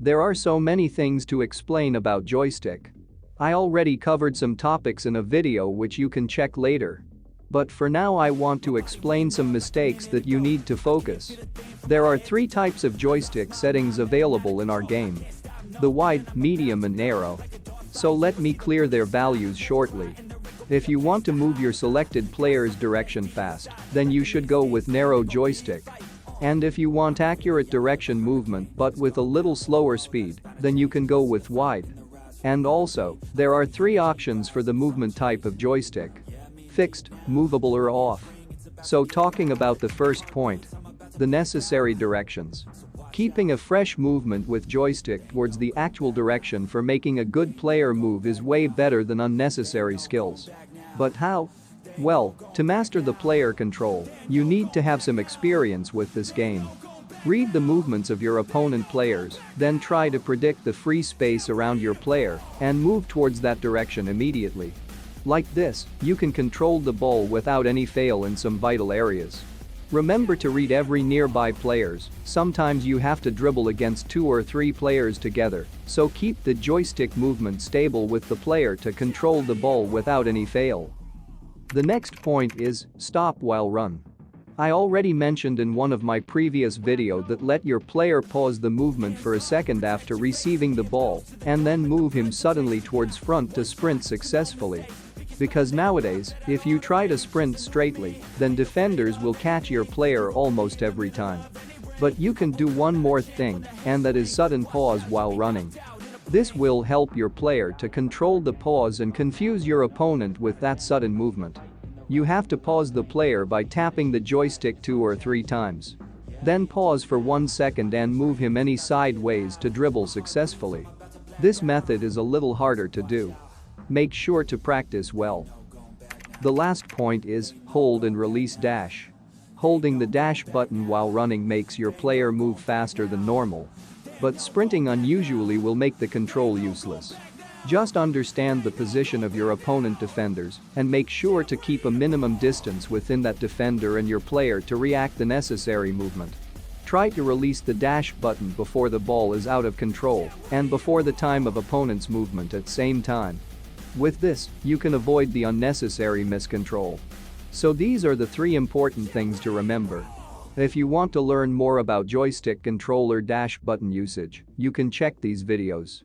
There are so many things to explain about Joystick. I already covered some topics in a video which you can check later. But for now I want to explain some mistakes that you need to focus. There are 3 types of joystick settings available in our game: the wide, medium and narrow. So let me clear their values shortly. If you want to move your selected player's direction fast, then you should go with narrow joystick. And if you want accurate direction movement but with a little slower speed, then you can go with wide. And also, there are 3 options for the movement type of joystick: fixed, movable or off. So talking about the first point, the necessary directions. Keeping a fresh movement with joystick towards the actual direction for making a good player move is way better than unnecessary skills. But how? Well, to master the player control, you need to have some experience with this game. Read the movements of your opponent players, then try to predict the free space around your player and move towards that direction immediately. Like this, you can control the ball without any fail in some vital areas. Remember to read every nearby players. Sometimes you have to dribble against 2 or 3 players together, so keep the joystick movement stable with the player to control the ball without any fail. The next point is stop while run. I already mentioned in one of my previous video that let your player pause the movement for a second after receiving the ball and then move him suddenly towards front to sprint successfully. Because nowadays, if you try to sprint straightly, then defenders will catch your player almost every time. But you can do one more thing, and that is sudden pause while running. This will help your player to control the pause and confuse your opponent with that sudden movement. You have to pause the player by tapping the joystick 2 or 3 times. Then pause for 1 second and move him any sideways to dribble successfully. This method is a little harder to do. Make sure to practice well. The last point is hold and release dash. Holding the dash button while running makes your player move faster than normal. But sprinting unusually will make the control useless. Just understand the position of your opponent defenders and make sure to keep a minimum distance within that defender and your player to react the necessary movement. Try to release the dash button before the ball is out of control and before the time of opponent's movement at same time. With this, you can avoid the unnecessary miscontrol. So these are the 3 important things to remember. If you want to learn more about joystick controller dash button usage, you can check these videos.